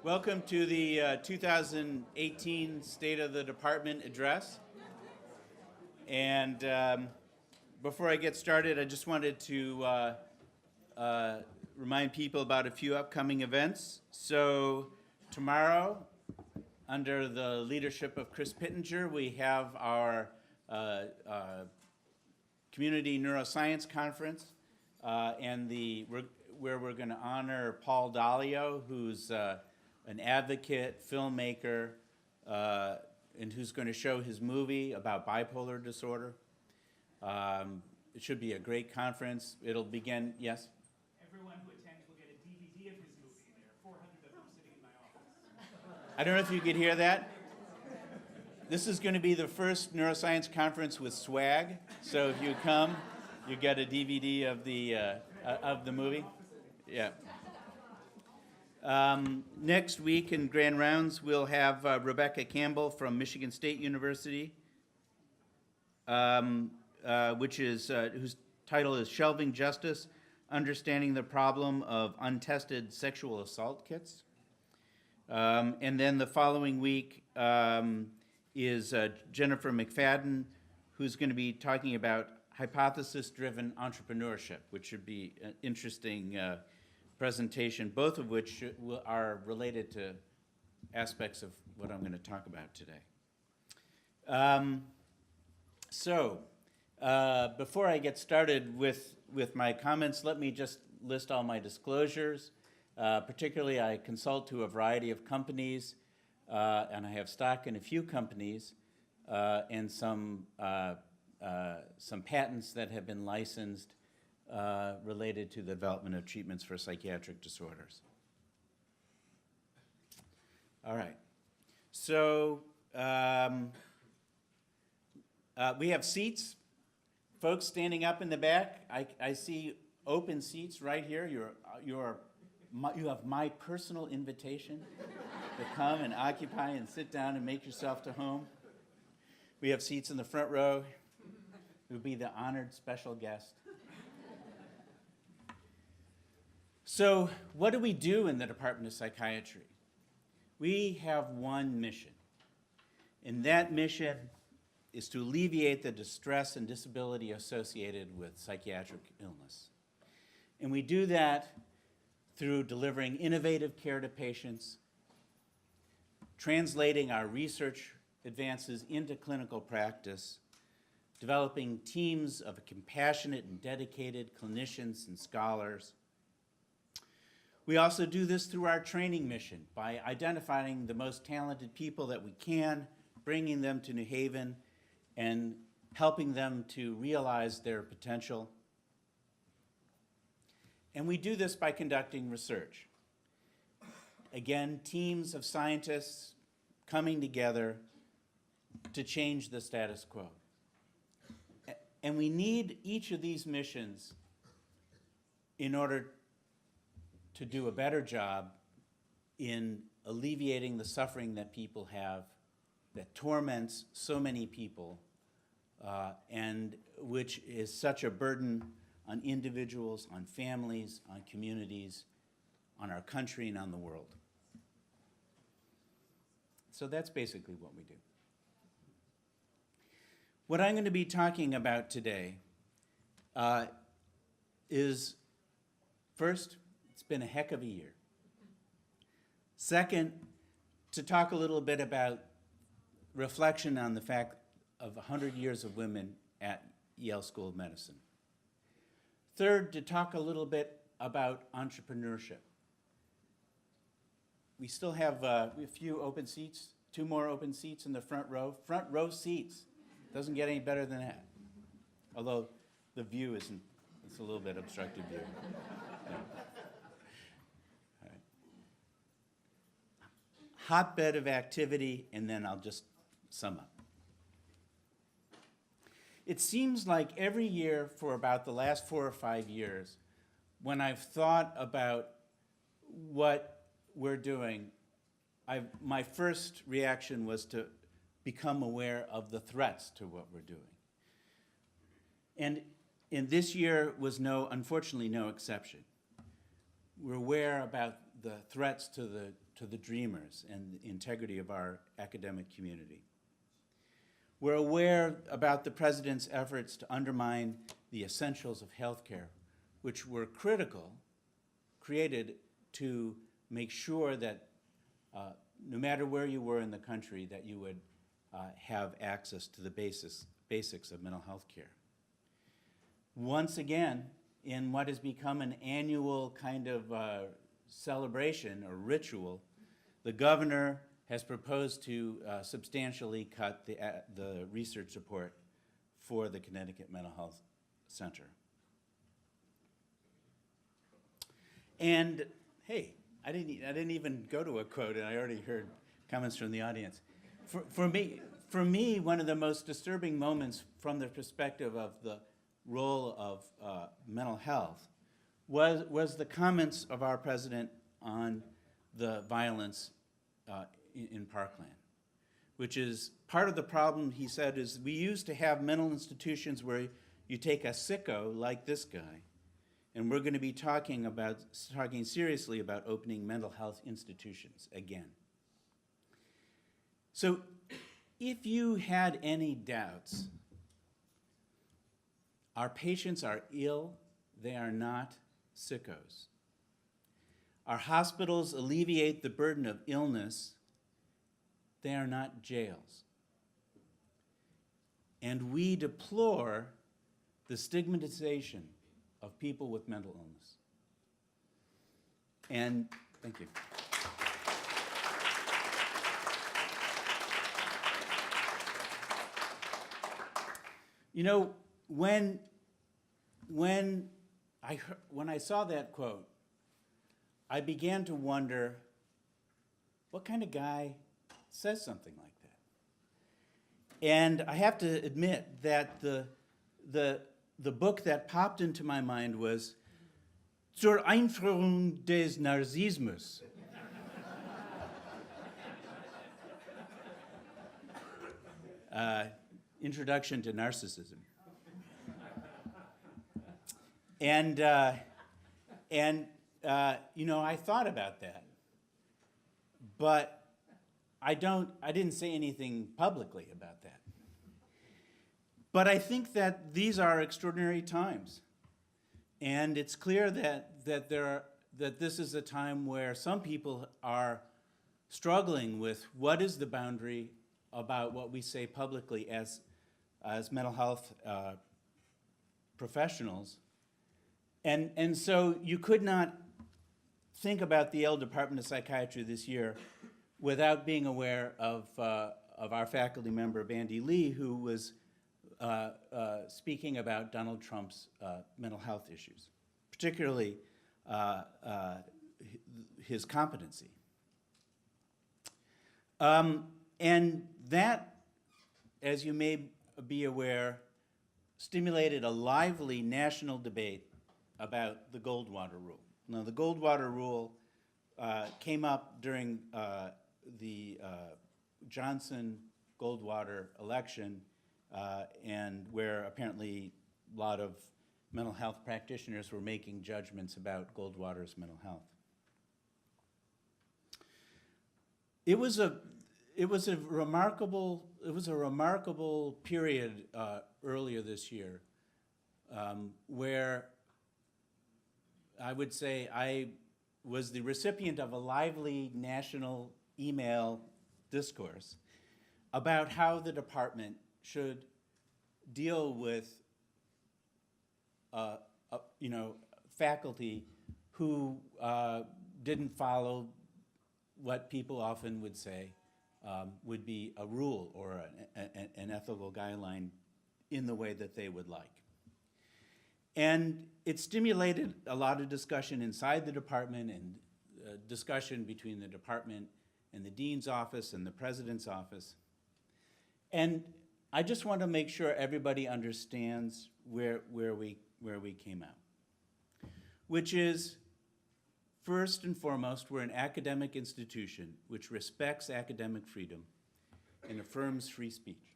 Welcome to the 2018 State of the Department address. And before I get started, I just wanted to remind people about a few upcoming events. So tomorrow, under the leadership of Chris Pittenger, we have our Community Neuroscience Conference where we're going to honor Paul Dalio, who's an advocate, filmmaker, and who's going to show his movie about bipolar disorder. It should be a great conference. It'll begin, yes? Everyone who attends will get a DVD of his movie. There are 400 of them sitting in my office. I don't know if you could hear that. This is going to be the first neuroscience conference with swag. So if you come, you get a DVD of the movie. Yeah. Next week in Grand Rounds, we'll have Rebecca Campbell from Michigan State University, whose title is Shelving Justice, Understanding the Problem of Untested Sexual Assault Kits. And then the following week is Jennifer McFadden, who's going to be talking about hypothesis-driven entrepreneurship, which should be an interesting presentation, both of which are related to aspects of what I'm going to talk about today. Before I get started with my comments, let me just list all my disclosures. Particularly, I consult to a variety of companies, and I have stock in a few companies, and some patents that have been licensed related to the development of treatments for psychiatric disorders. All right. So we have seats. Folks standing up in the back. I see open seats right here. You have my personal invitation to come and occupy and sit down and make yourself to home. We have seats in the front row. You'll be the honored special guest. So what do we do in the Department of Psychiatry? We have one mission, and that mission is to alleviate the distress and disability associated with psychiatric illness. And we do that through delivering innovative care to patients, translating our research advances into clinical practice, developing teams of compassionate and dedicated clinicians and scholars. We also do this through our training mission by identifying the most talented people that we can, bringing them to New Haven, and helping them to realize their potential. And we do this by conducting research. Again, teams of scientists coming together to change the status quo. And we need each of these missions in order to do a better job in alleviating the suffering that people have, that torments so many people, and which is such a burden on individuals, on families, on communities, on our country, and on the world. So that's basically what we do. What I'm going to be talking about today is, first, it's been a heck of a year. Second, to talk a little bit about reflection on the fact of 100 years of women at Yale School of Medicine. Third, to talk a little bit about entrepreneurship. We still have a few open seats, 2 more open seats in the front row. Front row seats. Doesn't get any better than that. Although the view isn't, it's a little bit obstructive view. Yeah. All right. Hotbed of activity, and then I'll just sum up. It seems like every year for about the last 4 or 5 years, when I've thought about what we're doing, my first reaction was to become aware of the threats to what we're doing. And this year was unfortunately no exception. We're aware about the threats to the dreamers and the integrity of our academic community. We're aware about the president's efforts to undermine the essentials of healthcare, which were created to make sure that no matter where you were in the country, that you would have access to the basics of mental health care. Once again, in what has become an annual kind of celebration or ritual, the governor has proposed to substantially cut the research support for the Connecticut Mental Health Center. And hey, I didn't even go to a quote, and I already heard comments from the audience. For me, one of the most disturbing moments from the perspective of the role of mental health was the comments of our president on the violence in Parkland, which is part of the problem, he said, is we used to have mental institutions where you take a sicko like this guy, and we're going to be talking seriously about opening mental health institutions again. So if you had any doubts, our patients are ill, they are not sickos. Our hospitals alleviate the burden of illness, they are not jails. And we deplore the stigmatization of people with mental illness. And thank you. You know, when I saw that quote, I began to wonder, what kind of guy says something like that? And I have to admit that the book that popped into my mind was Zur Einführung des Narzissmus. Introduction to Narcissism. And you know, I thought about that, but I didn't say anything publicly about that. But I think that these are extraordinary times, and it's clear that this is a time where some people are struggling with what is the boundary about what we say publicly as mental health professionals. And so you could not think about the Yale Department of Psychiatry this year without being aware of our faculty member, Bandy Lee, who was speaking about Donald Trump's mental health issues, particularly his competency. And that, as you may be aware, stimulated a lively national debate about the Goldwater Rule. Now, the Goldwater Rule came up during the Johnson-Goldwater election, and where apparently a lot of mental health practitioners were making judgments about Goldwater's mental health. It was a remarkable period earlier this year where I would say I was the recipient of a lively national email discourse about how the department should deal with faculty who didn't follow what people often would say would be a rule or an ethical guideline in the way that they would like. And it stimulated a lot of discussion inside the department and discussion between the department and the dean's office and the president's office. And I just want to make sure everybody understands where we came out, which is, first and foremost, we're an academic institution which respects academic freedom and affirms free speech.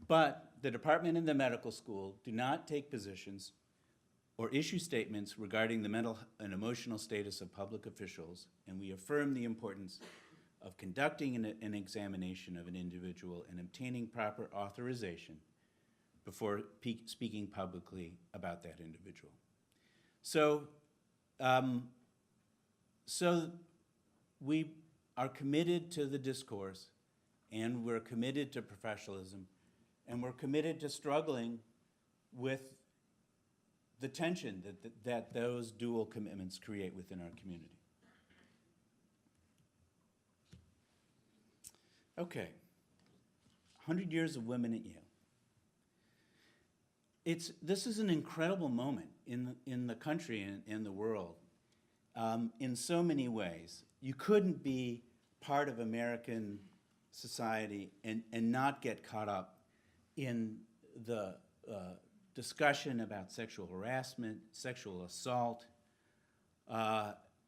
But the department and the medical school do not take positions or issue statements regarding the mental and emotional status of public officials, and we affirm the importance of conducting an examination of an individual and obtaining proper authorization before speaking publicly about that individual. So, so we are committed to the discourse, and we're committed to professionalism, and we're committed to struggling with the tension that those dual commitments create within our community. Okay, 100 years of women at Yale. This is an incredible moment in the country and the world in so many ways. You couldn't be part of American society and not get caught up in the discussion about sexual harassment, sexual assault,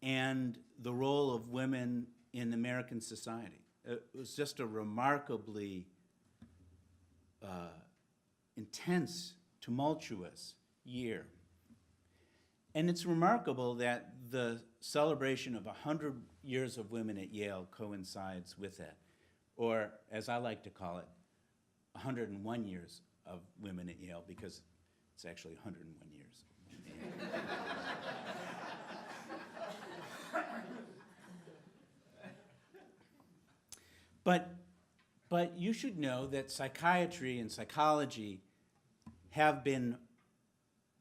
and the role of women in American society. It was just a remarkably intense, tumultuous year. And it's remarkable that the celebration of 100 years of women at Yale coincides with that, or as I like to call it, 101 years of women at Yale, because it's actually 101 years. But you should know that psychiatry and psychology have been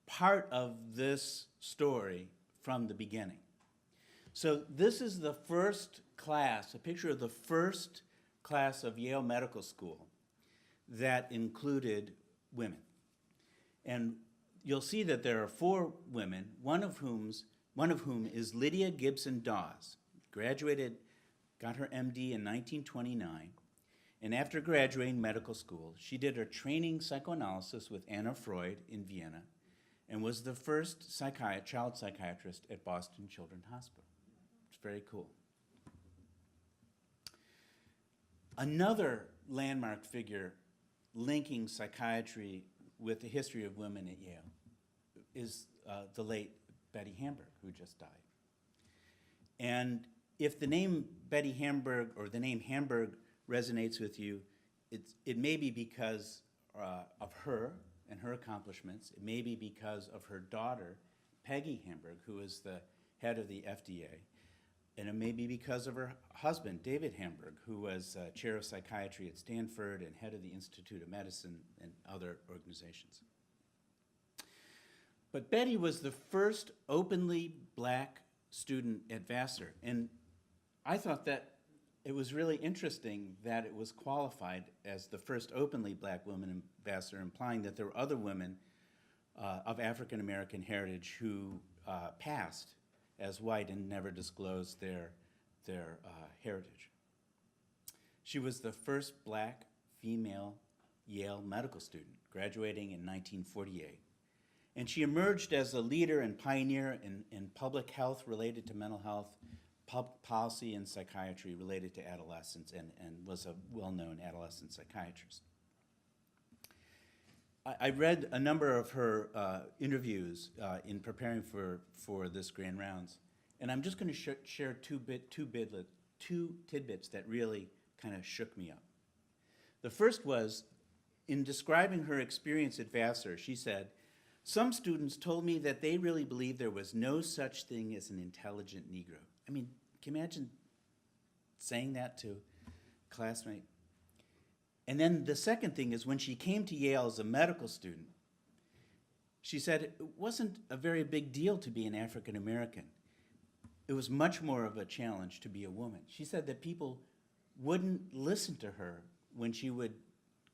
part of this story from the beginning. So this is the first class, a picture of the first class of Yale Medical School that included women. And you'll see that there are 4 women, one of whom is Lydia Gibson Dawes, graduated, got her MD in 1929, and after graduating medical school, she did her training psychoanalysis with Anna Freud in Vienna and was the first child psychiatrist at Boston Children's Hospital. It's very cool. Another landmark figure linking psychiatry with the history of women at Yale is the late Betty Hamburg, who just died. And if the name Betty Hamburg or the name Hamburg resonates with you, it may be because of her and her accomplishments. It may be because of her daughter, Peggy Hamburg, who is the head of the FDA. And it may be because of her husband, David Hamburg, who was chair of psychiatry at Stanford and head of the Institute of Medicine and other organizations. But Betty was the first openly black student at Vassar. And I thought that it was really interesting that it was qualified as the first openly black woman in Vassar, implying that there were other women of African American heritage who passed as white and never disclosed their heritage. She was the first black female Yale medical student, graduating in 1948. And she emerged as a leader and pioneer in public health related to mental health, policy and psychiatry related to adolescents, and was a well-known adolescent psychiatrist. I read a number of her interviews in preparing for this Grand Rounds, and I'm just going to share two tidbits that really kind of shook me up. The first was, in describing her experience at Vassar, she said, "Some students told me that they really believed there was no such thing as an intelligent Negro." I mean, can you imagine saying that to a classmate? And then the second thing is, when she came to Yale as a medical student, she said it wasn't a very big deal to be an African American. It was much more of a challenge to be a woman. She said that people wouldn't listen to her when she would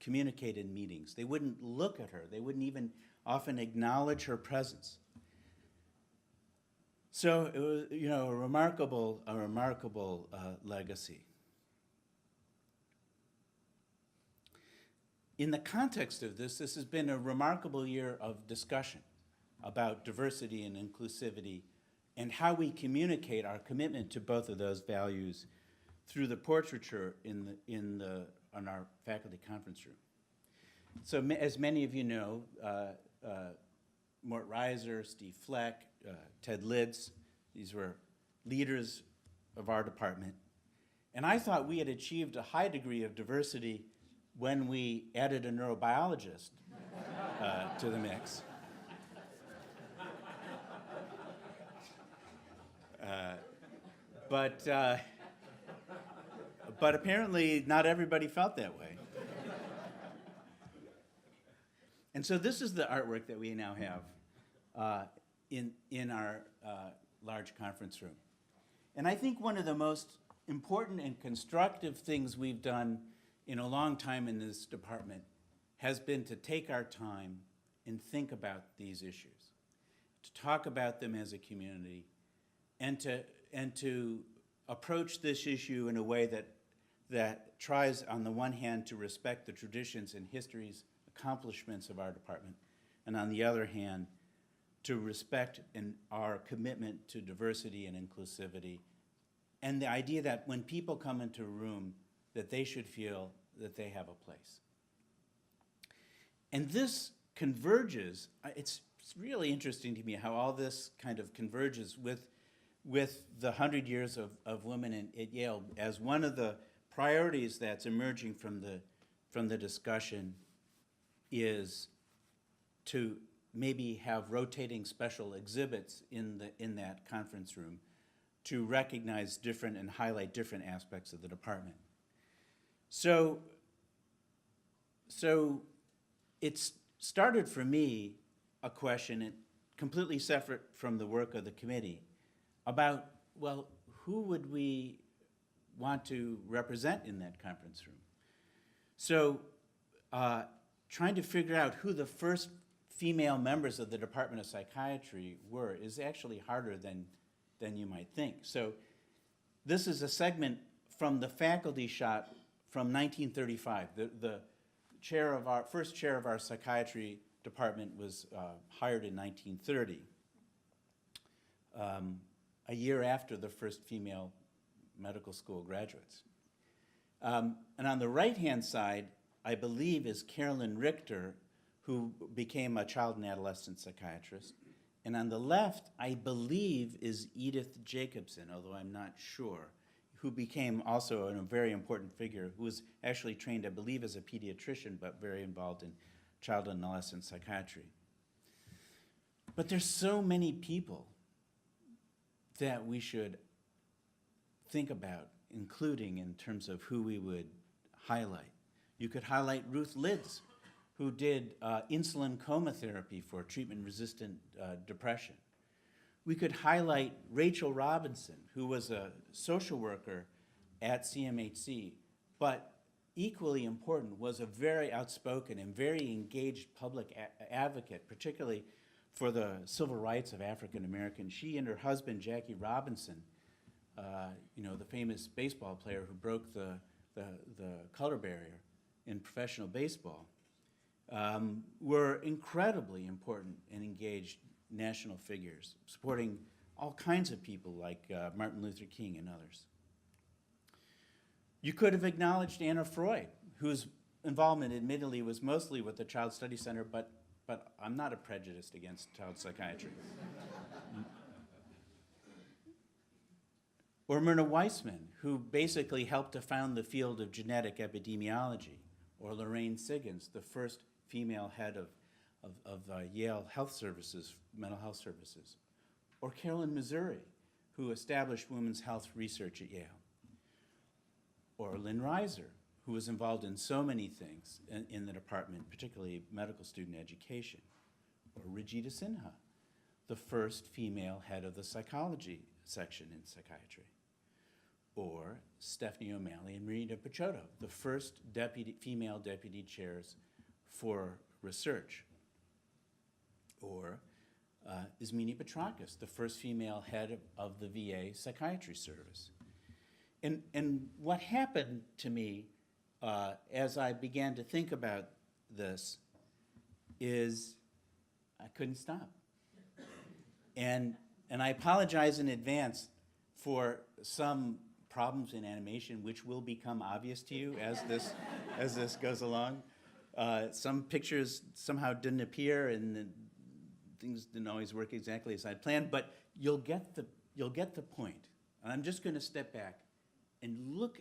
communicate in meetings. They wouldn't look at her. They wouldn't even often acknowledge her presence. So it was, a remarkable legacy. In the context of this has been a remarkable year of discussion about diversity and inclusivity and how we communicate our commitment to both of those values through the portraiture in our faculty conference room. So as many of you know, Mort Reiser, Steve Fleck, Ted Litz. These were leaders of our department. And I thought we had achieved a high degree of diversity when we added a neurobiologist to the mix. But apparently not everybody felt that way. And so this is the artwork that we now have in our large conference room. And I think one of the most important and constructive things we've done in a long time in this department has been to take our time and think about these issues, to talk about them as a community, and to approach this issue in a way that tries, on the one hand, to respect the traditions and histories, accomplishments of our department, and on the other hand, to respect our commitment to diversity and inclusivity, and the idea that when people come into a room, that they should feel that they have a place. And this converges, it's really interesting to me how all this kind of converges with the 100 years of women at Yale as one of the priorities that's emerging from the discussion is to maybe have rotating special exhibits in that conference room to recognize different and highlight different aspects of the department. So it's started for me a question completely separate from the work of the committee about, well, who would we want to represent in that conference room? So trying to figure out who the first female members of the Department of Psychiatry were is actually harder than you might think. So this is a segment from the faculty shot from 1935. The first chair of our psychiatry department was hired in 1930, a year after the first female medical school graduates. And on the right-hand side, I believe, is Carolyn Richter, who became a child and adolescent psychiatrist. And on the left, I believe, is Edith Jacobson, although I'm not sure, who became also a very important figure, who was actually trained, I believe, as a pediatrician, but very involved in child and adolescent psychiatry. But there's so many people that we should think about including in terms of who we would highlight. You could highlight Ruth Litz, who did insulin coma therapy for treatment-resistant depression. We could highlight Rachel Robinson, who was a social worker at CMHC, but equally important, was a very outspoken and very engaged public advocate, particularly for the civil rights of African Americans. She and her husband, Jackie Robinson, the famous baseball player who broke the color barrier in professional baseball, were incredibly important and engaged national figures, supporting all kinds of people like Martin Luther King and others. You could have acknowledged Anna Freud, whose involvement admittedly was mostly with the Child Study Center, but I'm not prejudiced against child psychiatry. Or Myrna Weissman, who basically helped to found the field of genetic epidemiology. Or Lorraine Siggins, the first female head of Yale Health Services, mental health services. Or Carolyn Missouri, who established women's health research at Yale. Or Lynn Reiser, who was involved in so many things in the department, particularly medical student education. Or Rajita Sinha, the first female head of the psychology section in psychiatry. Or Stephanie O'Malley and Rita Picciotto, the first female deputy chairs for research. Or Ismini Petrakis, the first female head of the VA psychiatry service. And what happened to me as I began to think about this is I couldn't stop. And I apologize in advance for some problems in animation, which will become obvious to you as this goes along. Some pictures somehow didn't appear in things didn't always work exactly as I'd planned, but you'll get the point. And I'm just going to step back and look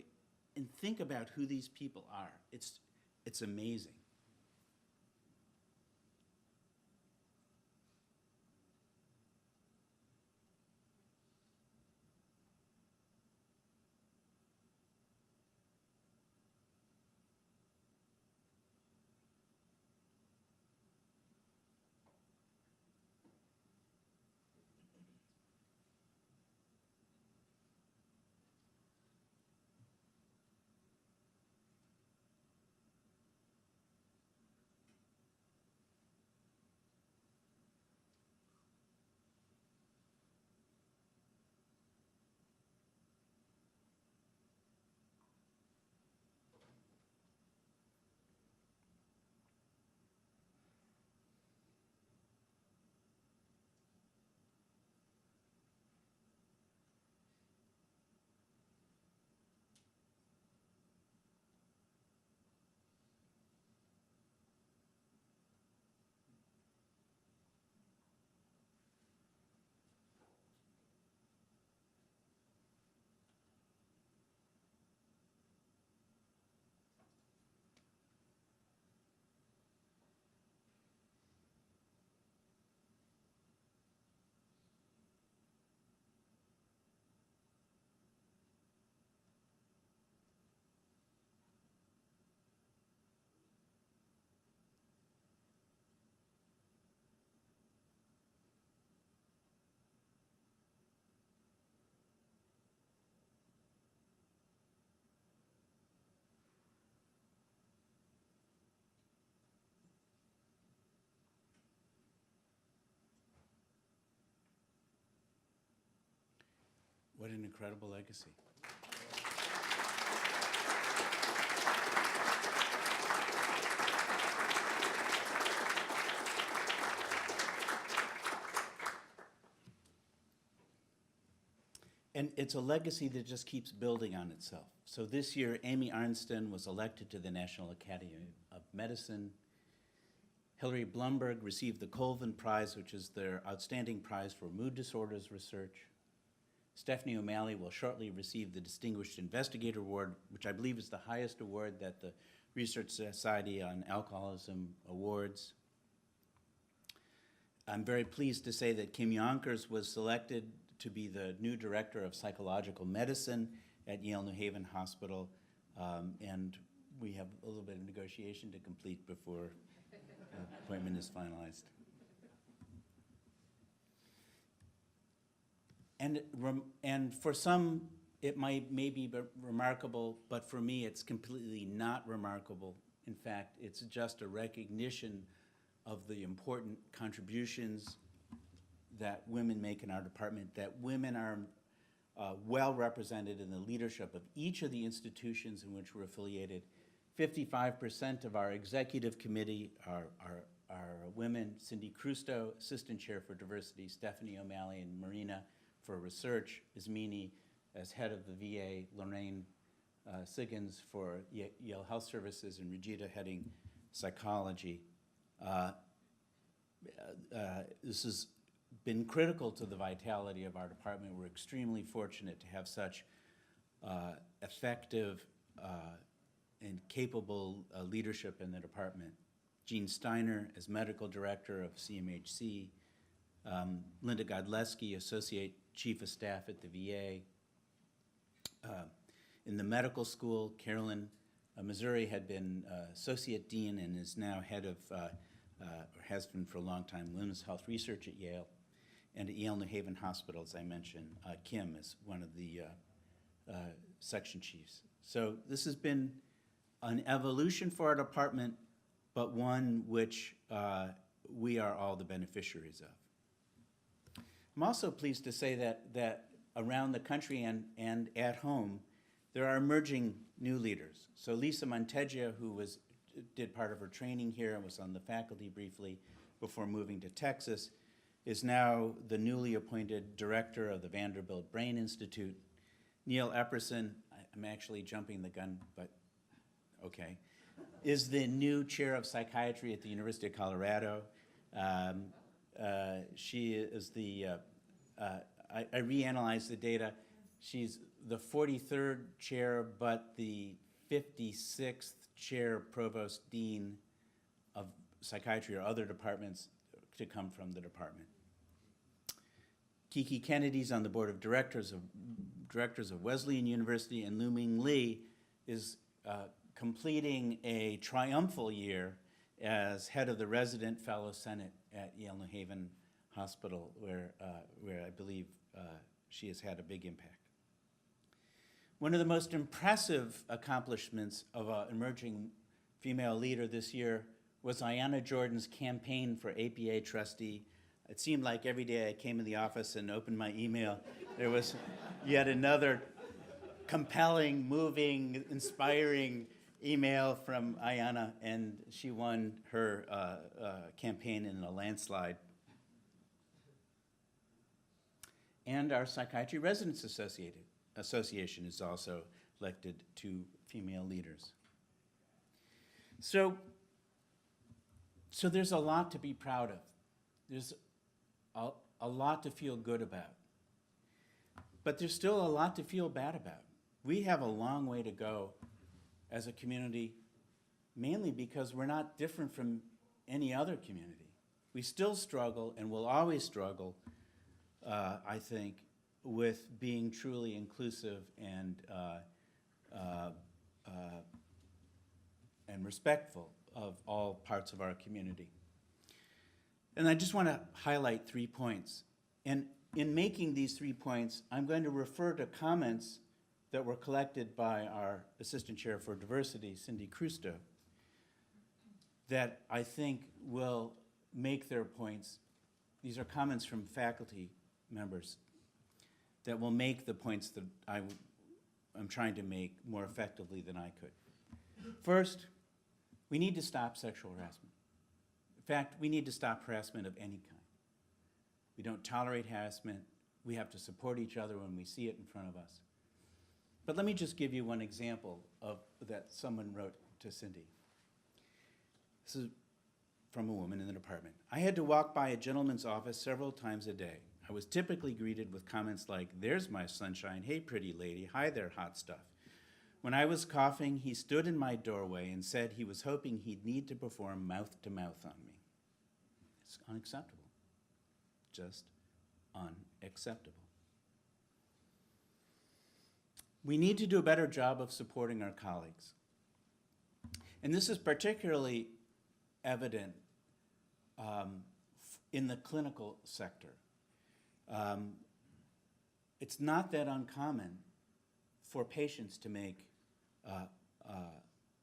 and think about who these people are. It's amazing. What an incredible legacy. And it's a legacy that just keeps building on itself. So this year, Amy Arnsten was elected to the National Academy of Medicine. Hilary Blumberg received the Colvin Prize, which is their outstanding prize for mood disorders research. Stephanie O'Malley will shortly receive the Distinguished Investigator Award, which I believe is the highest award that the Research Society on Alcoholism awards. I'm very pleased to say that Kim Yonkers was selected to be the new director of psychological medicine at Yale New Haven Hospital, and we have a little bit of negotiation to complete before the appointment is finalized. And for some, it may be remarkable, but for me, it's completely not remarkable. In fact, it's just a recognition of the important contributions that women make in our department, that women are well represented in the leadership of each of the institutions in which we're affiliated. 55% of our executive committee are women. Cindy Krystal, Assistant Chair for Diversity, Stephanie O'Malley and Marina for Research, Ismini as head of the VA, Lorraine Siggins for Yale Health Services, and Regita heading psychology. This has been critical to the vitality of our department. We're extremely fortunate to have such effective and capable leadership in the department. Jean Steiner as medical director of CMHC, Linda Godleski, Associate Chief of Staff at the VA. In the medical school, Carolyn Missouri had been Associate Dean and is now head of, or has been for a long time, Women's Health Research at Yale. And at Yale New Haven Hospital, as I mentioned, Kim is one of the section chiefs. So this has been an evolution for our department, but one which we are all the beneficiaries of. I'm also pleased to say that around the country and at home, there are emerging new leaders. So Lisa Monteggia, who did part of her training here and was on the faculty briefly before moving to Texas, is now the newly appointed director of the Vanderbilt Brain Institute. Neil Epperson, I'm actually jumping the gun, but okay, is the new chair of psychiatry at the University of Colorado. She is I reanalyzed the data. She's the 43rd chair, but the 56th chair provost dean of psychiatry or other departments to come from the department. Kiki Kennedy's on the board of directors of Wesleyan University, and Lu Ming Li is completing a triumphal year as head of the resident fellow senate at Yale New Haven Hospital, where I believe she has had a big impact. One of the most impressive accomplishments of an emerging female leader this year was Ayanna Jordan's campaign for APA trustee. It seemed like every day I came in the office and opened my email, there was yet another compelling, moving, inspiring email from Ayanna, and she won her campaign in a landslide. And our Psychiatry Residents Association is also elected 2 female leaders. So there's a lot to be proud of. There's a lot to feel good about. But there's still a lot to feel bad about. We have a long way to go as a community, mainly because we're not different from any other community. We still struggle and will always struggle, I think, with being truly inclusive and respectful of all parts of our community. And I just want to highlight 3 points. And in making these 3 points, I'm going to refer to comments that were collected by our Assistant Chair for Diversity, Cindy Krystal, that I think will make their points. These are comments from faculty members that will make the points that I'm trying to make more effectively than I could. First, we need to stop sexual harassment. In fact, we need to stop harassment of any kind. We don't tolerate harassment. We have to support each other when we see it in front of us. But let me just give you one example of that someone wrote to Cindy. This is from a woman in the department. I had to walk by a gentleman's office several times a day. I was typically greeted with comments like, "There's my sunshine. Hey, pretty lady. Hi there, hot stuff." When I was coughing, he stood in my doorway and said he was hoping he'd need to perform mouth-to-mouth on me. It's unacceptable. Just unacceptable. We need to do a better job of supporting our colleagues. And this is particularly evident in the clinical sector. It's not that uncommon for patients to make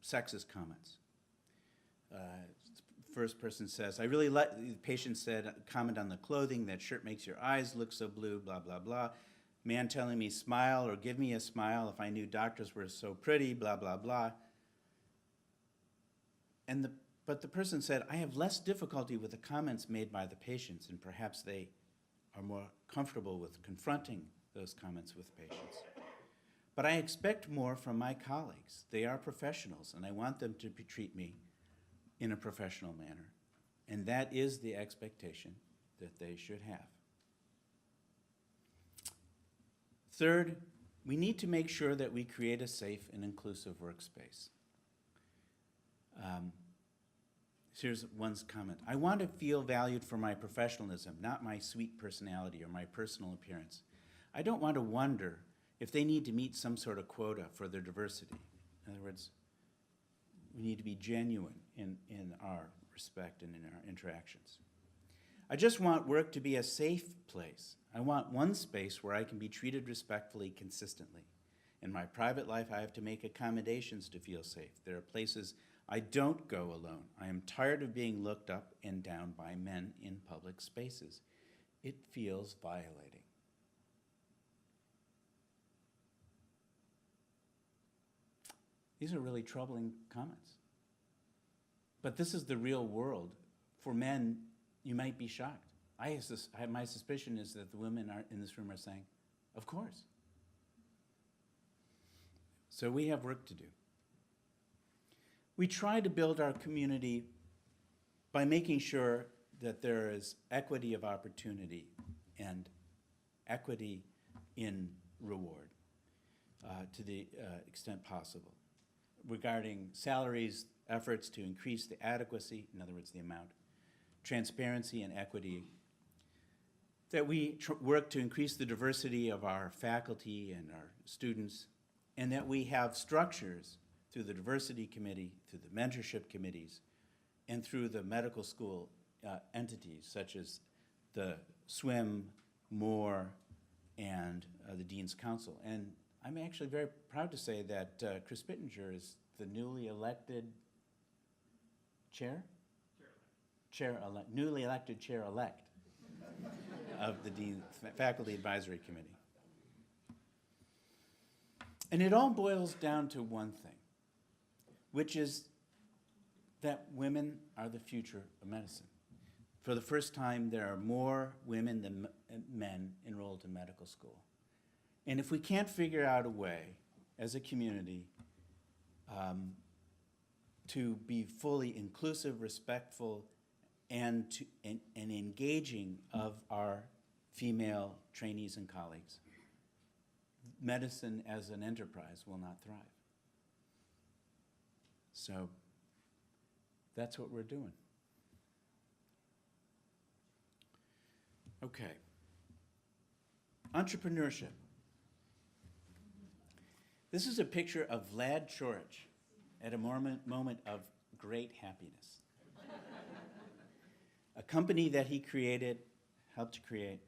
sexist comments. First person says, I really like, the patient said, comment on the clothing, that shirt makes your eyes look so blue, blah, blah, blah. Man telling me smile or give me a smile if I knew doctors were so pretty, blah, blah, blah. But the person said, I have less difficulty with the comments made by the patients, and perhaps they are more comfortable with confronting those comments with patients. But I expect more from my colleagues. They are professionals, and I want them to treat me in a professional manner. And that is the expectation that they should have. Third, we need to make sure that we create a safe and inclusive workspace. Here's one's comment. I want to feel valued for my professionalism, not my sweet personality or my personal appearance. I don't want to wonder if they need to meet some sort of quota for their diversity. In other words, we need to be genuine in our respect and in our interactions. I just want work to be a safe place. I want one space where I can be treated respectfully consistently. In my private life, I have to make accommodations to feel safe. There are places I don't go alone. I am tired of being looked up and down by men in public spaces. It feels violating. These are really troubling comments. But this is the real world. For men, you might be shocked. My suspicion is that the women in this room are saying, of course. So we have work to do. We try to build our community by making sure that there is equity of opportunity and equity in reward to the extent possible. Regarding salaries, efforts to increase the adequacy, in other words, the amount, transparency and equity, that we work to increase the diversity of our faculty and our students, and that we have structures through the diversity committee, through the mentorship committees, and through the medical school entities such as the SWIM, MORE, and the Dean's Council. And I'm actually very proud to say that Chris Pittenger is the newly elected chair? Newly elected chair-elect of the Dean's Faculty Advisory Committee. And it all boils down to one thing, which is that women are the future of medicine. For the first time, there are more women than men enrolled in medical school. And if we can't figure out a way, as a community, to be fully inclusive, respectful, and engaging of our female trainees and colleagues, medicine as an enterprise will not thrive. So that's what we're doing. Okay. Entrepreneurship. This is a picture of Vlad Chorich at a moment of great happiness. A company that he created, helped to create,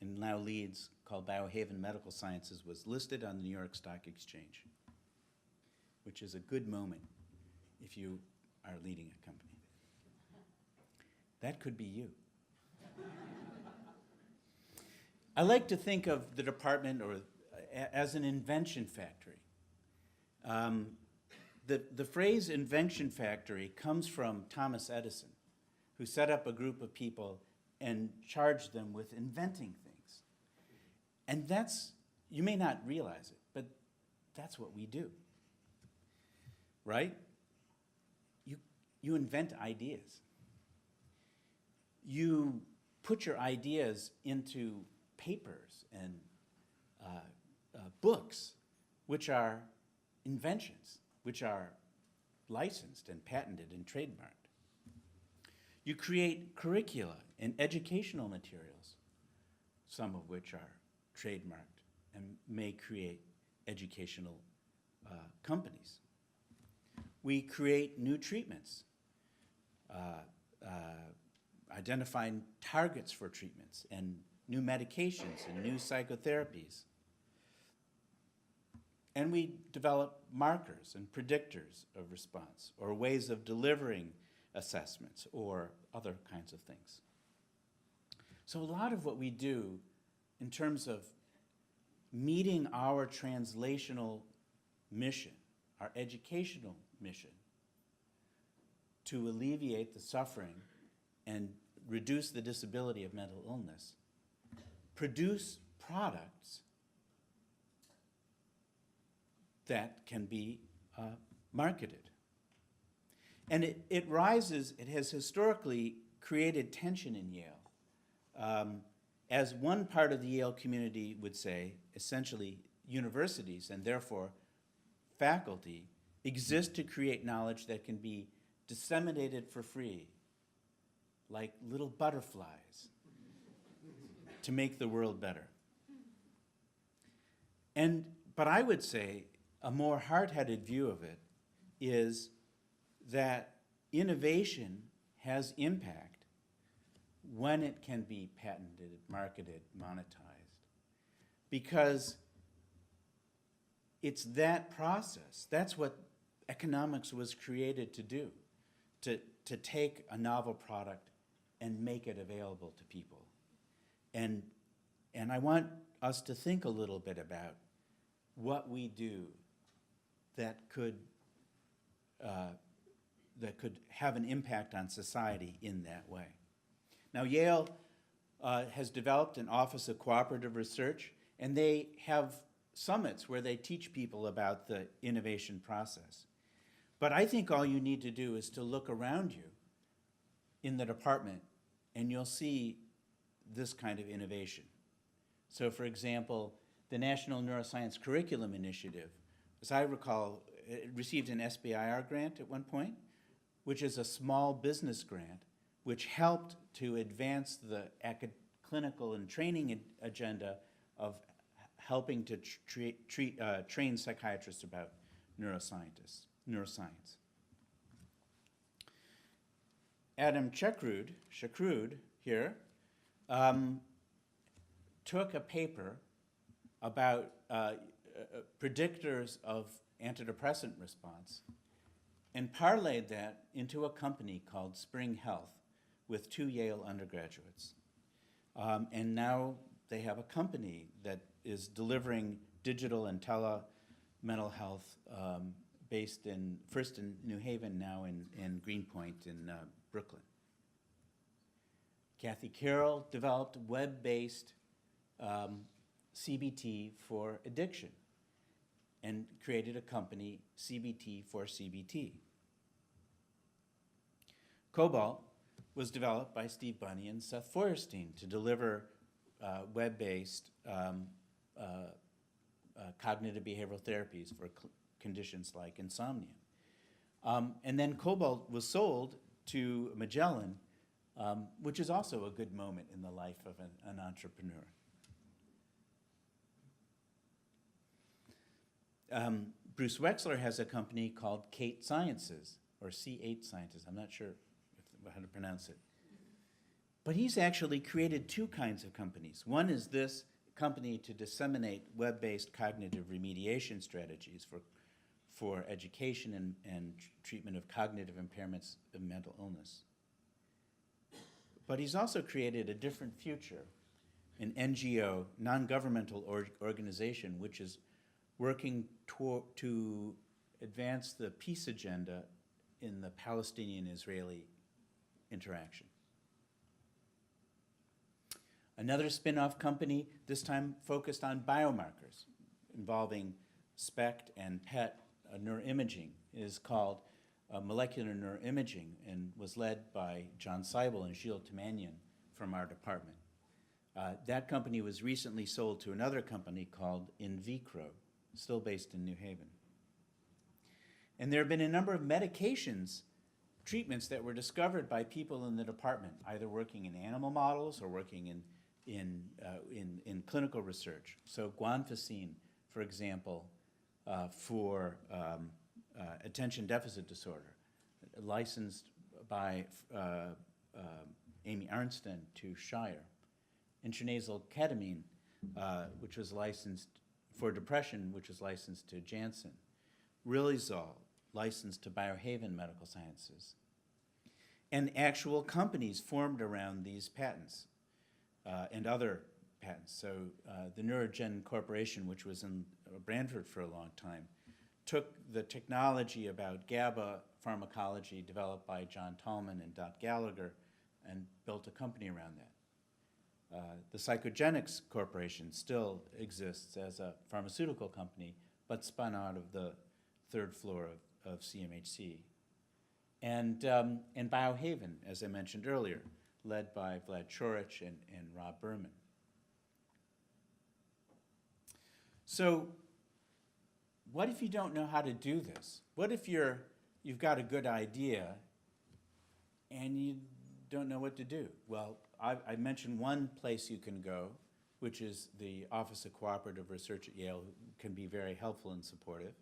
and now leads, called Biohaven Medical Sciences, was listed on the New York Stock Exchange, which is a good moment if you are leading a company. That could be you. I like to think of the department as an invention factory. The phrase invention factory comes from Thomas Edison, who set up a group of people and charged them with inventing things. And that's, you may not realize it, but that's what we do, right? You invent ideas. You put your ideas into papers and books, which are inventions, which are licensed and patented and trademarked. You create curricula and educational materials, some of which are trademarked and may create educational companies. We create new treatments, identifying targets for treatments and new medications and new psychotherapies. And we develop markers and predictors of response or ways of delivering assessments or other kinds of things. So a lot of what we do in terms of meeting our translational mission, our educational mission, to alleviate the suffering and reduce the disability of mental illness, produce products that can be marketed. And it has historically created tension in Yale. As one part of the Yale community would say, essentially universities and therefore faculty exist to create knowledge that can be disseminated for free, like little butterflies, to make the world better. But I would say a more hard-headed view of it is that innovation has impact when it can be patented, marketed, monetized, because it's that process. That's what economics was created to do, to take a novel product and make it available to people. And I want us to think a little bit about what we do that could have an impact on society in that way. Now, Yale has developed an Office of Cooperative Research, and they have summits where they teach people about the innovation process. But I think all you need to do is to look around you in the department and you'll see this kind of innovation. So for example, the National Neuroscience Curriculum Initiative, as I recall, it received an SBIR grant at one point, which is a small business grant, which helped to advance the clinical and training agenda of helping to train psychiatrists about neuroscience. Adam Shakrud here, took a paper about predictors of antidepressant response and parlayed that into a company called Spring Health with 2 Yale undergraduates. And now they have a company that is delivering digital and mental health based first in New Haven, now in Greenpoint in Brooklyn. Kathy Carroll developed web-based CBT for addiction and created a company, CBT for CBT. Cobalt was developed by Steve Bunny and Seth Feuerstein to deliver web-based cognitive behavioral therapies for conditions like insomnia. And then Cobalt was sold to Magellan, which is also a good moment in the life of an entrepreneur. Bruce Wexler has a company called Kate Sciences, or C8 Sciences. I'm not sure how to pronounce it. But he's actually created 2 kinds of companies. One is this company to disseminate web-based cognitive remediation strategies for education and treatment of cognitive impairments of mental illness. But he's also created a different future, an NGO, non-governmental organization, which is working to advance the peace agenda in the Palestinian-Israeli interaction. Another spin-off company, this time focused on biomarkers involving SPECT and PET neuroimaging, is called Molecular Neuroimaging and was led by John Seibel and Gilles Tamanian from our department. That company was recently sold to another company called InVicro, still based in New Haven. And there have been a number of treatments that were discovered by people in the department, either working in animal models or working in clinical research. So guanfacine, for example, for attention deficit disorder, licensed by Amy Arnsten to Shire. Intranasal ketamine, which was licensed for depression, which was licensed to Janssen. Riluzole, licensed to Biohaven Medical Sciences. And actual companies formed around these patents and other patents. So the Neurogen Corporation, which was in Branford for a long time, took the technology about GABA pharmacology developed by John Tallman and Dot Gallagher and built a company around that. The Psychogenics Corporation still exists as a pharmaceutical company, but spun out of the 3rd floor of CMHC. And Biohaven, as I mentioned earlier, led by Vlad Chorich and Rob Berman. So what if you don't know how to do this? What if you've got a good idea and you don't know what to do? Well, I mentioned one place you can go, which is the Office of Cooperative Research at Yale, who can be very helpful and supportive.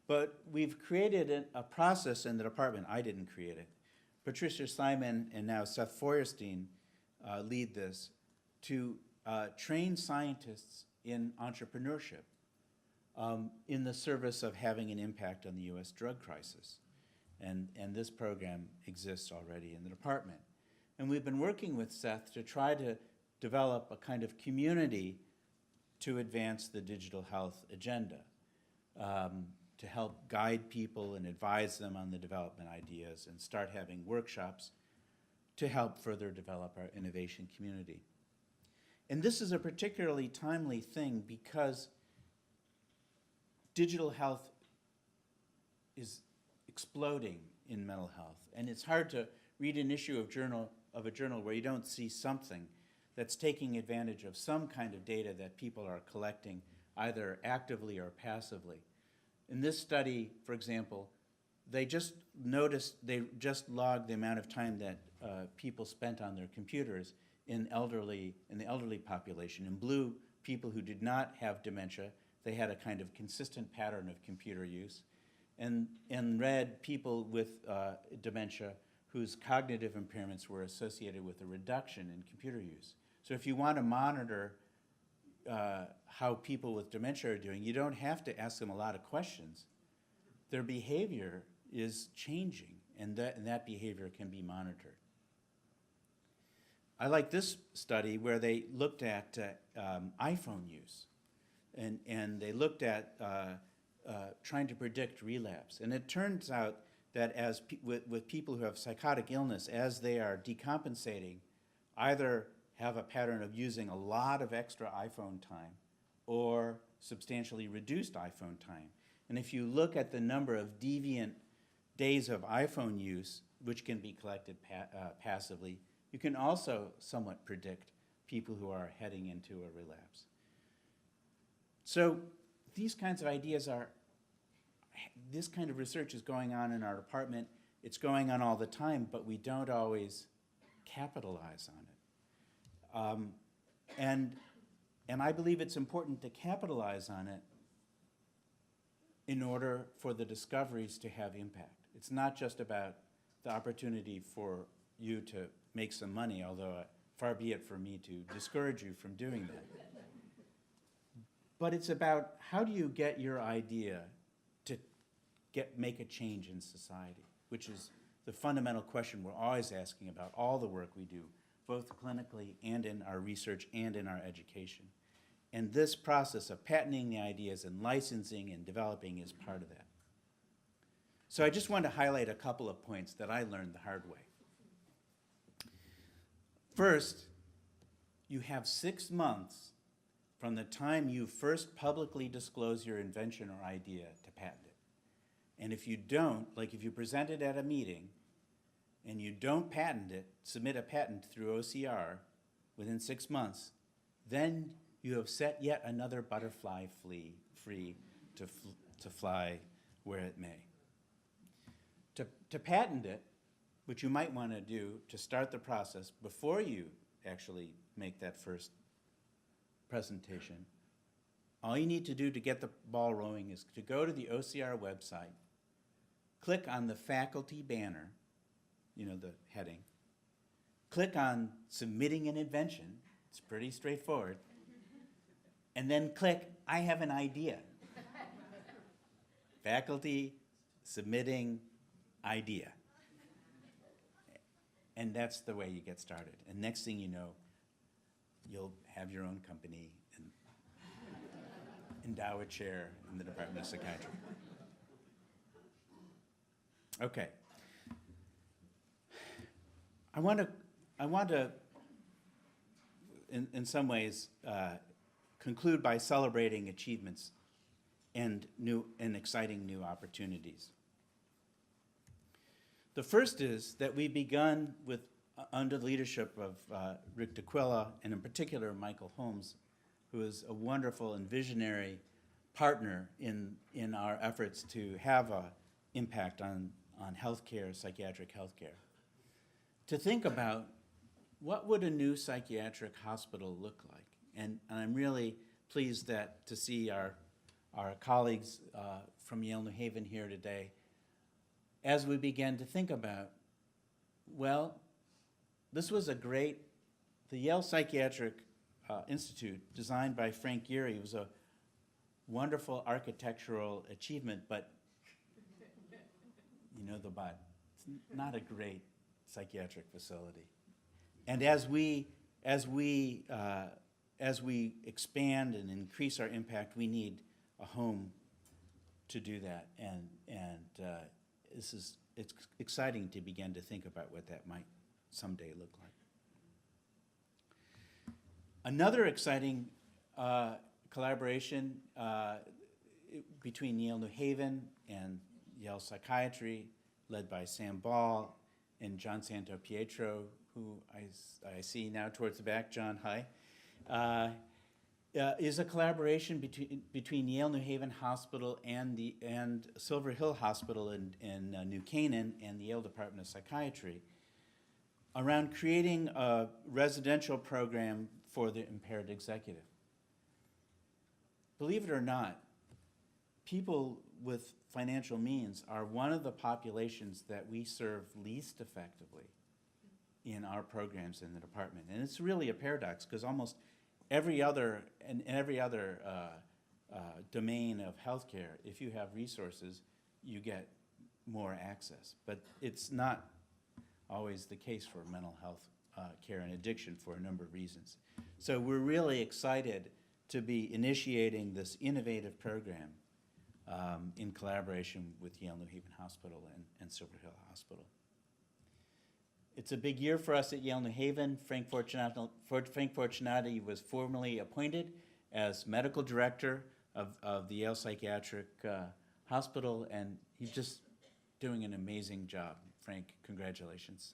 But we've created a process in the department. I didn't create it. Patricia Simon and now Seth Feuerstein lead this to train scientists in entrepreneurship in the service of having an impact on the US drug crisis. And this program exists already in the department. And we've been working with Seth to try to develop a kind of community to advance the digital health agenda, to help guide people and advise them on the development ideas and start having workshops to help further develop our innovation community. And this is a particularly timely thing because digital health is exploding in mental health. And it's hard to read an issue of a journal where you don't see something that's taking advantage of some kind of data that people are collecting either actively or passively. In this study, for example, they just logged the amount of time that people spent on their computers in the elderly population. In blue, people who did not have dementia, they had a kind of consistent pattern of computer use. And in red, people with dementia whose cognitive impairments were associated with a reduction in computer use. So if you want to monitor how people with dementia are doing, you don't have to ask them a lot of questions. Their behavior is changing, and that behavior can be monitored. I like this study where they looked at iPhone use, and they looked at trying to predict relapse. And it turns out that with people who have psychotic illness, as they are decompensating, either have a pattern of using a lot of extra iPhone time or substantially reduced iPhone time. And if you look at the number of deviant days of iPhone use, which can be collected passively, you can also somewhat predict people who are heading into a relapse. So these kinds of ideas this kind of research is going on in our department. It's going on all the time, but we don't always capitalize on it. And I believe it's important to capitalize on it in order for the discoveries to have impact. It's not just about the opportunity for you to make some money, although far be it for me to discourage you from doing that. But it's about how do you get your idea to make a change in society, which is the fundamental question we're always asking about all the work we do, both clinically and in our research and in our education. And this process of patenting the ideas and licensing and developing is part of that. So I just want to highlight a couple of points that I learned the hard way. First, you have 6 months from the time you first publicly disclose your invention or idea to patent it. And if you don't, like if you present it at a meeting and you don't patent it, submit a patent through OCR within 6 months, then you have set yet another butterfly free to fly where it may. To patent it, which you might want to do to start the process before you actually make that first presentation, all you need to do to get the ball rolling is to go to the OCR website, click on the faculty banner, the heading, click on submitting an invention, it's pretty straightforward, and then click, I have an idea. Faculty submitting idea. And that's the way you get started. And next thing you know, you'll have your own company and endow a chair in the Department of Psychiatry. Okay. I want to in some ways, conclude by celebrating achievements and exciting new opportunities. The first is that we've begun with, under the leadership of Rick DeQuilla, and in particular Michael Holmes, who is a wonderful and visionary partner in our efforts to have an impact on healthcare, psychiatric healthcare, to think about what would a new psychiatric hospital look like. And I'm really pleased to see our colleagues from Yale New Haven here today, as we began to think about, well, this was the Yale Psychiatric Institute, designed by Frank Gehry, was a wonderful architectural achievement, but you know the but. It's not a great psychiatric facility. And as we expand and increase our impact, we need a home to do that. And it's exciting to begin to think about what that might someday look like. Another exciting collaboration between Yale New Haven and Yale Psychiatry, led by Sam Ball and John Santo Pietro, who I see now towards the back, John, hi, is a collaboration between Yale New Haven Hospital and Silver Hill Hospital in New Canaan and the Yale Department of Psychiatry around creating a residential program for the impaired executive. Believe it or not, people with financial means are one of the populations that we serve least effectively in our programs in the department. And it's really a paradox, because almost every other domain of healthcare, if you have resources, you get more access. But it's not always the case for mental health care and addiction for a number of reasons. So we're really excited to be initiating this innovative program in collaboration with Yale New Haven Hospital and Silver Hill Hospital. It's a big year for us at Yale New Haven. Frank Fortunati was formally appointed as medical director of the Yale Psychiatric Hospital, and he's just doing an amazing job. Frank, congratulations.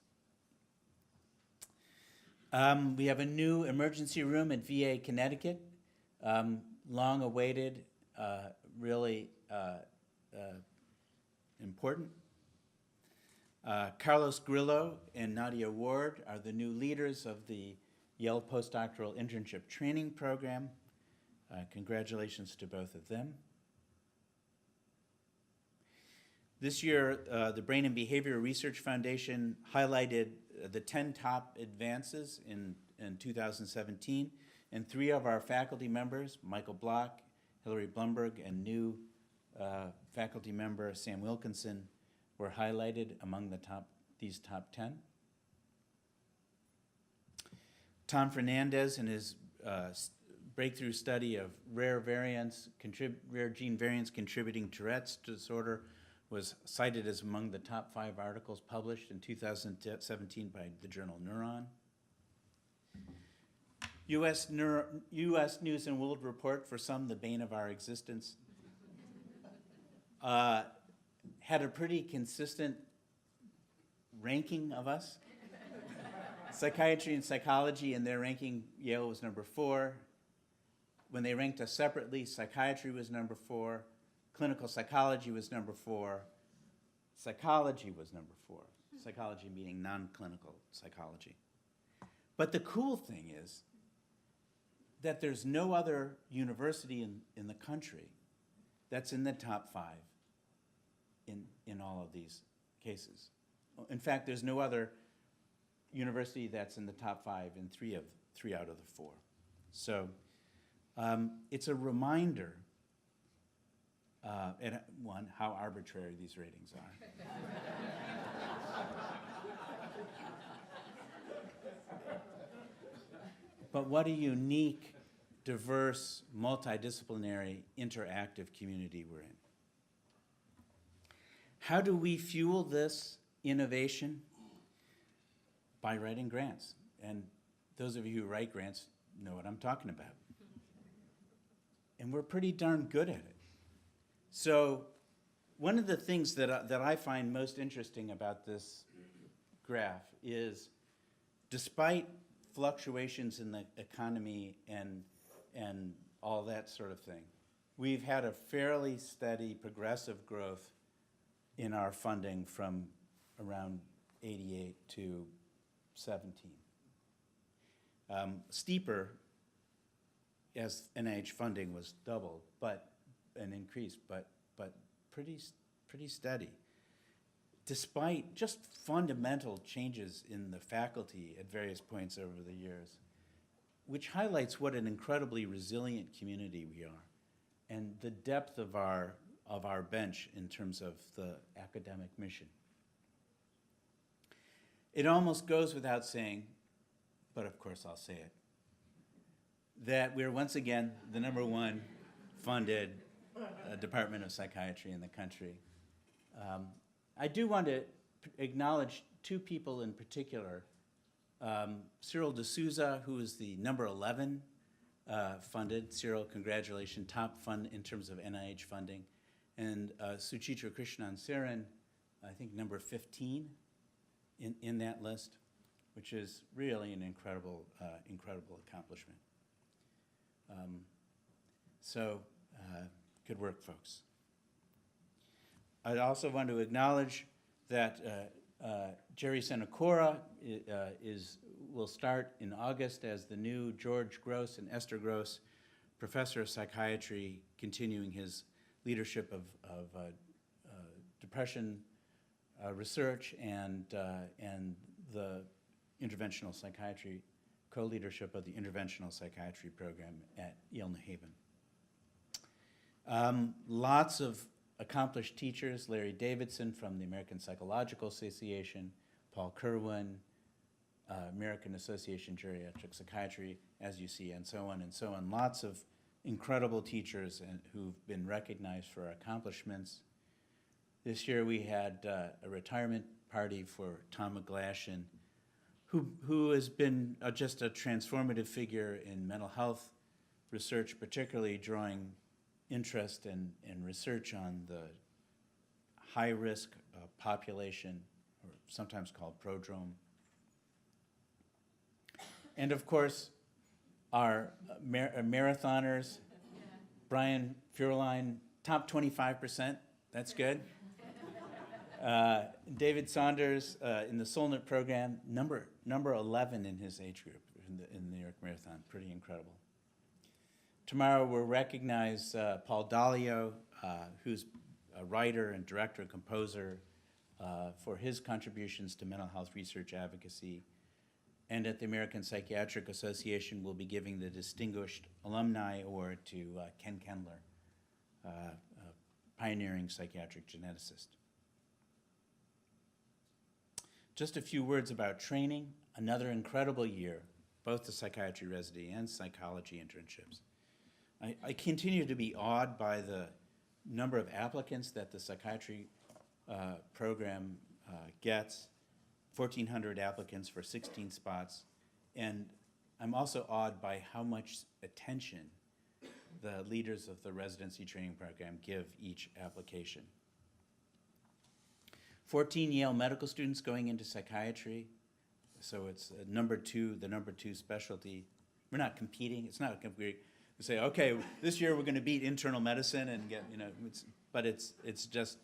We have a new emergency room at VA Connecticut, long awaited, really important. Carlos Grillo and Nadia Ward are the new leaders of the Yale Postdoctoral Internship Training Program. Congratulations to both of them. This year, the Brain and Behavior Research Foundation highlighted the 10 top advances in 2017, and 3 of our faculty members, Michael Block, Hillary Blumberg, and new faculty member Sam Wilkinson, were highlighted among these top 10. Tom Fernandez, in his breakthrough study of rare gene variants contributing Tourette's disorder, was cited as among the top 5 articles published in 2017 by the journal Neuron. U.S. News and World Report, for some the bane of our existence, had a pretty consistent ranking of us. Psychiatry and Psychology, in their ranking, Yale was number 4. When they ranked us separately, psychiatry was number 4, clinical psychology was number 4, psychology was number 4, psychology meaning non-clinical psychology. But the cool thing is that there's no other university in the country that's in the top 5 in all of these cases. In fact, there's no other university that's in the top 5 in 3 out of the 4. So it's a reminder, how arbitrary these ratings are. But what a unique, diverse, multidisciplinary, interactive community we're in. How do we fuel this innovation? By writing grants. And those of you who write grants know what I'm talking about. And we're pretty darn good at it. So one of the things that I find most interesting about this graph is, despite fluctuations in the economy and all that sort of thing, we've had a fairly steady progressive growth in our funding from around 88 to 17. Steeper as NIH funding was doubled, and increased, but pretty steady. Despite just fundamental changes in the faculty at various points over the years, which highlights what an incredibly resilient community we are, and the depth of our bench in terms of the academic mission. It almost goes without saying, but of course I'll say it, that we're once again the #1 funded Department of Psychiatry in the country. I do want to acknowledge 2 people in particular. Cyril D'Souza, who is the #11 funded. Cyril, congratulations, top fund in terms of NIH funding. And Suchitra Krishnan Saran, I think #15 in that list. which is really an incredible, incredible accomplishment. Good work, folks. I'd also want to acknowledge that Jerry Senecora will start in August as the new George Gross and Esther Gross Professor of Psychiatry, continuing his leadership of depression research and the interventional psychiatry, co-leadership of the interventional psychiatry program at Yale New Haven. Lots of accomplished teachers: Larry Davidson from the American Psychological Association, Paul Kerwin, American Association Geriatric Psychiatry, as you see, and so on and so on. Lots of incredible teachers who've been recognized for our accomplishments. This year we had a retirement party for Tom McGlashan, who has been just a transformative figure in mental health research, particularly drawing interest in research on the high-risk population, or sometimes called prodrome. And of course, our marathoners, Brian Furline, top 25%, that's good. David Saunders in the Solnit program, number 11 in his age group in the New York Marathon, pretty incredible. Tomorrow we'll recognize Paul Dalio, who's a writer and director and composer, for his contributions to mental health research advocacy. And at the American Psychiatric Association, we'll be giving the Distinguished Alumni Award to Ken Kendler, a pioneering psychiatric geneticist. Just a few words about training. Another incredible year, both the psychiatry residency and psychology internships. I continue to be awed by the number of applicants that the psychiatry program gets. 1,400 applicants for 16 spots. And I'm also awed by how much attention the leaders of the residency training program give each application. 14 Yale medical students going into psychiatry. So it's the number two specialty. We're not competing. It's not we say, okay, this year we're going to beat internal medicine and get, but it's just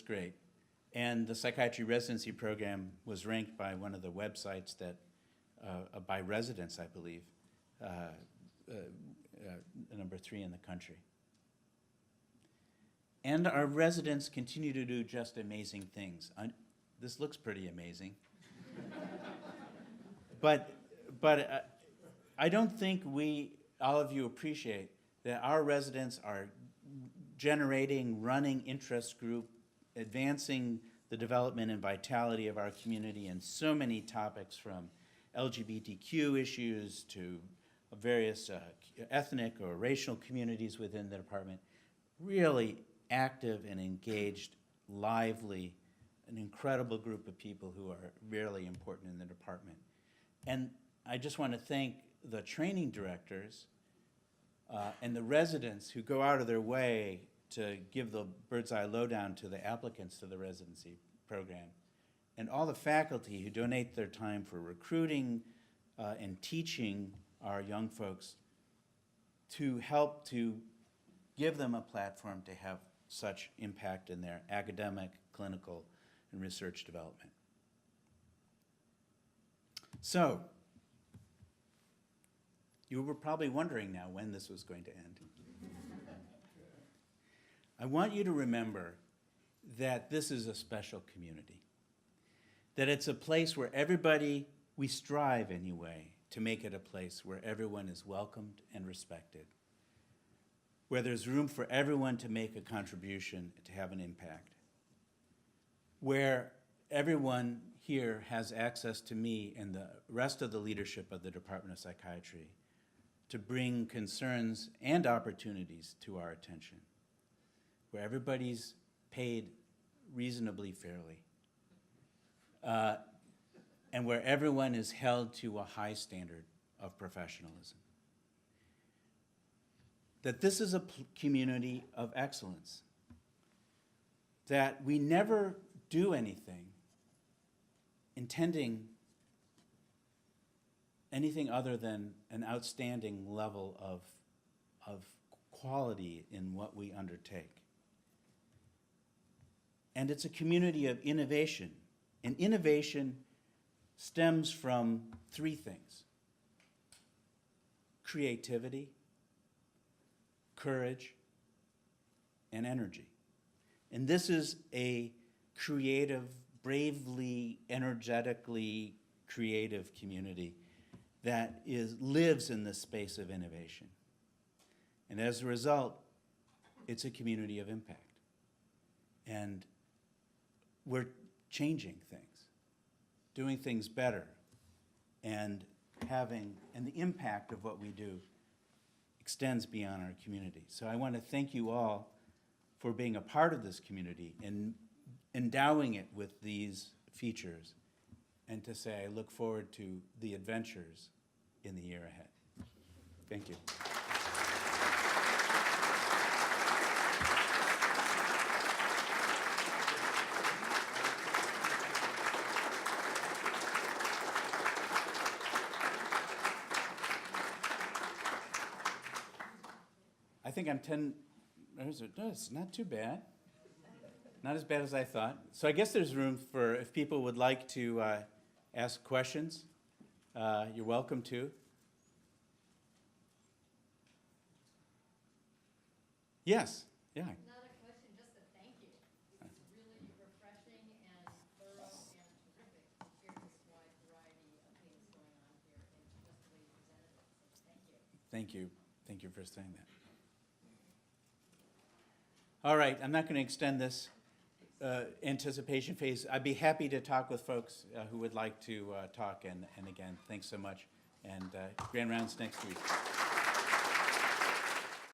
great. And the psychiatry residency program was ranked by one of the websites that, by residents, I believe, number 3 in the country. And our residents continue to do just amazing things. This looks pretty amazing. but I don't think all of you appreciate that our residents are generating, running interest group, advancing the development and vitality of our community in so many topics, from LGBTQ issues to various ethnic or racial communities within the department. Really active and engaged, lively, an incredible group of people who are really important in the department. And I just want to thank the training directors and the residents who go out of their way to give the bird's eye lowdown to the applicants to the residency program, and all the faculty who donate their time for recruiting and teaching our young folks to help to give them a platform to have such impact in their academic, clinical, and research development. So, you were probably wondering now when this was going to end. I want you to remember that this is a special community, that it's a place where everybody, we strive anyway, to make it a place where everyone is welcomed and respected, where there's room for everyone to make a contribution, to have an impact, where everyone here has access to me and the rest of the leadership of the Department of Psychiatry to bring concerns and opportunities to our attention, where everybody's paid reasonably fairly, and where everyone is held to a high standard of professionalism. That this is a community of excellence, that we never do anything intending anything other than an outstanding level of quality in what we undertake. And it's a community of innovation. And innovation stems from three things: creativity, courage, and energy. And this is a creative, bravely, energetically creative community that lives in the space of innovation. And as a result, it's a community of impact. And we're changing things, doing things better, and the impact of what we do extends beyond our community. So I want to thank you all for being a part of this community and endowing it with these features, and to say I look forward to the adventures in the year ahead. Thank you. I think I'm 10, no, it's not too bad. Not as bad as I thought. So I guess there's room for, if people would like to ask questions, you're welcome to. Yes, yeah. Not a question, just a thank you. It's really refreshing and thorough and terrific to hear this wide variety of things going on here and just the way you presented it. So thank you. Thank you. Thank you for saying that. All right, I'm not going to extend this anticipation phase. I'd be happy to talk with folks who would like to talk. And again, thanks so much. And grand rounds next week.